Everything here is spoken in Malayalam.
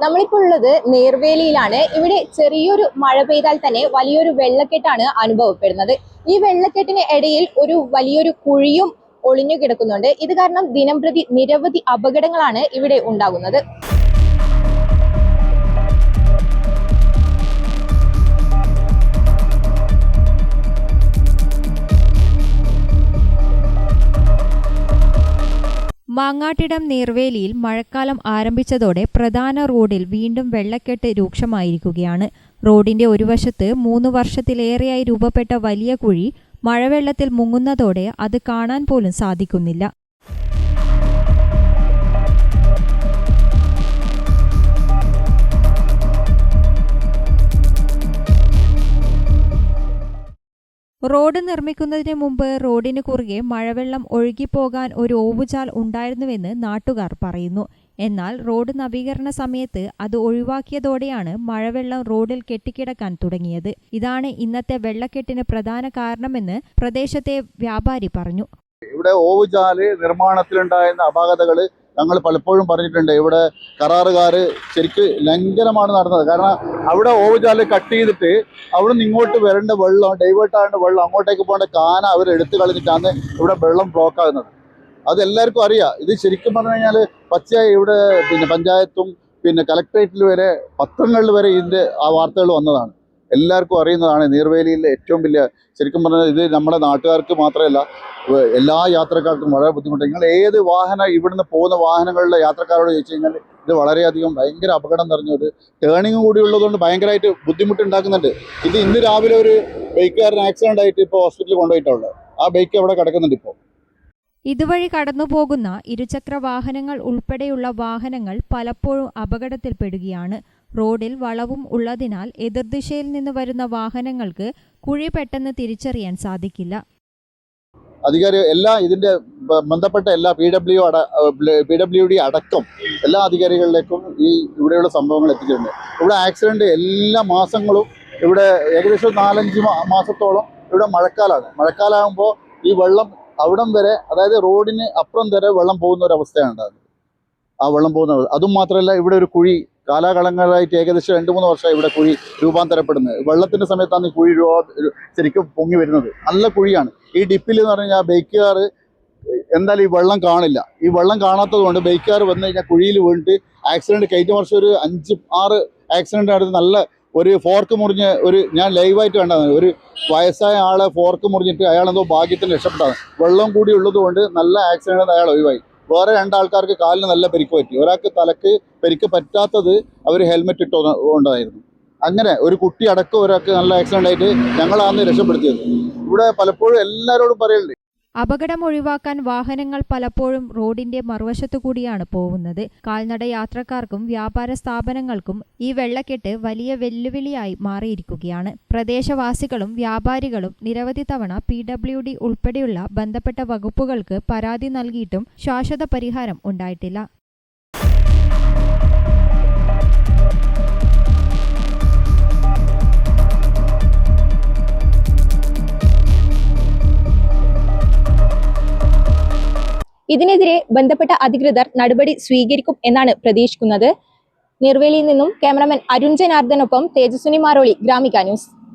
നമ്മളിപ്പോൾ ഉള്ളത് നീർവേലിയിലാണ്. ഇവിടെ ചെറിയൊരു മഴ പെയ്താൽ തന്നെ വലിയൊരു വെള്ളക്കെട്ടാണ് അനുഭവപ്പെടുന്നത്. ഈ വെള്ളക്കെട്ടിന് ഇടയിൽ ഒരു വലിയൊരു കുഴിയും ഒളിഞ്ഞു കിടക്കുന്നുണ്ട്. ഇത് കാരണം ദിനംപ്രതി നിരവധി അപകടങ്ങളാണ് ഇവിടെ ഉണ്ടാകുന്നത്. മാങ്ങാട്ടിടം നീർവേലിയിൽ മഴക്കാലം ആരംഭിച്ചതോടെ പ്രധാന റോഡിൽ വീണ്ടും വെള്ളക്കെട്ട് രൂക്ഷമായിരിക്കുകയാണ്. റോഡിന്റെ ഒരു വശത്ത് 3 വർഷത്തിലേറെയായി രൂപപ്പെട്ട വലിയ കുഴി മഴവെള്ളത്തിൽ മുങ്ങുന്നതോടെ അത് കാണാൻ പോലും സാധിക്കുന്നില്ല. റോഡ് നിർമ്മിക്കുന്നതിന് മുമ്പ് റോഡിന് കുറുകെ മഴവെള്ളം ഒഴുകിപ്പോകാൻ ഒരു ഓവുചാൽ ഉണ്ടായിരുന്നുവെന്ന് നാട്ടുകാർ പറയുന്നു. എന്നാൽ റോഡ് നവീകരണ സമയത്ത് അത് ഒഴിവാക്കിയതോടെയാണ് മഴവെള്ളം റോഡിൽ കെട്ടിക്കിടക്കാൻ തുടങ്ങിയത്. ഇതാണ് ഇന്നത്തെ വെള്ളക്കെട്ടിന് പ്രധാന കാരണമെന്ന് പ്രദേശത്തെ വ്യാപാരി പറഞ്ഞു. ഇവിടെ ഓവുചാല് നിർമ്മാണത്തിലുണ്ടായിരുന്ന അപാകതകൾ ഞങ്ങൾ പലപ്പോഴും പറഞ്ഞിട്ടുണ്ട്. ഇവിടെ കരാറുകാർ ശരിക്ക് ലംഘനമാണ് നടന്നത്. കാരണം അവിടെ ഓവുചാല് കട്ട് ചെയ്തിട്ട് അവിടെ നിന്ന് ഇങ്ങോട്ട് വരേണ്ട വെള്ളം ഡൈവേർട്ട് ആകേണ്ട വെള്ളം അങ്ങോട്ടേക്ക് പോകേണ്ട കാന അവർ എടുത്തു കളഞ്ഞിട്ടാണ് ഇവിടെ വെള്ളം ബ്ലോക്ക് ആകുന്നത്. അത് എല്ലാവർക്കും അറിയാം. ഇത് ശരിക്കും പറഞ്ഞു കഴിഞ്ഞാൽ പച്ചയായി ഇവിടെ പഞ്ചായത്തും കലക്ട്രേറ്റിൽ വരെ പത്രങ്ങളിൽ വരെ ഇതിൻ്റെ ആ വാർത്തകൾ വന്നതാണ്. എല്ലാവർക്കും അറിയുന്നതാണ്. നീർവേലിയിലെ ഏറ്റവും വലിയ ശരിക്കും പറഞ്ഞാൽ ഇത് നമ്മുടെ നാട്ടുകാർക്ക് മാത്രമല്ല എല്ലാ യാത്രക്കാർക്കും വളരെ ബുദ്ധിമുട്ട്. നിങ്ങൾ ഏത് വാഹനം ഇവിടുന്ന് പോകുന്ന വാഹനങ്ങളുടെ യാത്രക്കാരോട് ചോദിച്ചു കഴിഞ്ഞാൽ ഇത് വളരെയധികം ഭയങ്കര അപകടം നിറഞ്ഞൊരു ടേണിങ് കൂടി ഉള്ളതുകൊണ്ട് ഭയങ്കരമായിട്ട് ബുദ്ധിമുട്ടുണ്ടാക്കുന്നുണ്ട്. ഇത് ഇന്ന് രാവിലെ ഒരു ബൈക്കുകാരൻ ആക്സിഡന്റ് ആയിട്ട് ഇപ്പോൾ ഹോസ്പിറ്റലിൽ കൊണ്ടുപോയിട്ടുള്ളത്. ആ ബൈക്ക് അവിടെ കിടക്കുന്നുണ്ട്. ഇപ്പോൾ ഇതുവഴി കടന്നുപോകുന്ന ഇരുചക്ര വാഹനങ്ങൾ ഉൾപ്പെടെയുള്ള വാഹനങ്ങൾ പലപ്പോഴും അപകടത്തിൽപ്പെടുകയാണ്. റോഡിൽ വളവും ഉള്ളതിനാൽ എതിർദിശയിൽ നിന്ന് വരുന്ന വാഹനങ്ങൾക്ക് കുഴി പെട്ടെന്ന് തിരിച്ചറിയാൻ സാധിക്കില്ല. അധികാരി ഇതിന്റെ ബന്ധപ്പെട്ട എല്ലാ PWD അടക്കം എല്ലാ അധികാരികളിലേക്കും ഇവിടെയുള്ള സംഭവങ്ങൾ എത്തിച്ചിട്ടുണ്ട്. ഇവിടെ ആക്സിഡന്റ് എല്ലാ മാസങ്ങളും ഇവിടെ ഏകദേശം 4-5 മാസത്തോളം ഇവിടെ മഴക്കാലമാണ്. മഴക്കാലമാകുമ്പോൾ ഈ വെള്ളം അവിടം വരെ, അതായത് റോഡിന് അപ്പുറം വരെ വെള്ളം പോകുന്ന ഒരു അവസ്ഥയാണ് ഉണ്ടാകുന്നത്. ആ വെള്ളം പോകുന്നത് അതും മാത്രമല്ല, ഇവിടെ ഒരു കുഴി കാലാകാലങ്ങളായിട്ട് ഏകദേശം 2-3 വർഷമായി ഇവിടെ കുഴി രൂപാന്തരപ്പെടുന്നത്. വെള്ളത്തിൻ്റെ സമയത്താണ് ഈ കുഴി ശരിക്കും പൊങ്ങി വരുന്നത്. നല്ല കുഴിയാണ്. ഈ ഡിപ്പിൽ എന്ന് പറഞ്ഞു കഴിഞ്ഞാൽ ബൈക്കുകാർ എന്തായാലും ഈ വെള്ളം കാണില്ല. ഈ വെള്ളം കാണാത്തത് കൊണ്ട് ബൈക്കുകാർ വന്നു കഴിഞ്ഞാൽ കുഴിയിൽ വീണിട്ട് ആക്സിഡൻറ്റ് കഴിഞ്ഞ വർഷം ഒരു 5-6 ആക്സിഡൻ്റ് അടുത്ത് നല്ല ഒരു ഫോർക്ക് മുറിഞ്ഞ് ഞാൻ ലൈവായിട്ട് കണ്ടതാണ്. ഒരു വയസ്സായ ആളെ ഫോർക്ക് മുറിഞ്ഞിട്ട് അയാളെന്തോ ഭാഗ്യത്തിന് രക്ഷപ്പെട്ടതാണ്. വെള്ളം കൂടി ഉള്ളത് കൊണ്ട് നല്ല ആക്സിഡൻറ്റ് അയാൾ ഒഴിവായി. വേറെ 2 ആൾക്കാർക്ക് കാലിന് നല്ല പരിക്ക് പറ്റി. ഒരാൾക്ക് തലക്ക് പരിക്ക് പറ്റാത്തത് അവർ ഹെൽമെറ്റ് ഇട്ടുകൊണ്ടായിരുന്നു. അങ്ങനെ ഒരു കുട്ടി അടക്കം ഒരാൾക്ക് നല്ല ആക്സിഡൻ്റ് ആയിട്ട് ഞങ്ങളാണ് രക്ഷപ്പെടുത്തിയത്. ഇവിടെ പലപ്പോഴും എല്ലാവരോടും പറയലുണ്ട്. അപകടം ഒഴിവാക്കാൻ വാഹനങ്ങൾ പലപ്പോഴും റോഡിന്റെ മറുവശത്തു കൂടിയാണ് പോകുന്നത്. കാൽനട യാത്രക്കാർക്കും വ്യാപാര സ്ഥാപനങ്ങൾക്കും ഈ വെള്ളക്കെട്ട് വലിയ വെല്ലുവിളിയായി മാറിയിരിക്കുകയാണ്. പ്രദേശവാസികളും വ്യാപാരികളും നിരവധി തവണ PWD ഉൾപ്പെടെയുള്ള ബന്ധപ്പെട്ട വകുപ്പുകൾക്ക് പരാതി നൽകിയിട്ടും ശാശ്വത പരിഹാരം ഉണ്ടായിട്ടില്ല. ഇതിനെതിരെ ബന്ധപ്പെട്ട അധികൃതർ നടപടി സ്വീകരിക്കും എന്നാണ് പ്രതീക്ഷിക്കുന്നത്. നീർവേലിയിൽ നിന്നും ക്യാമറമാൻ അരുൺ ജനാർദ്ദനൊപ്പം തേജസ്വിനി മാരോളി, ഗ്രാമിക ന്യൂസ്.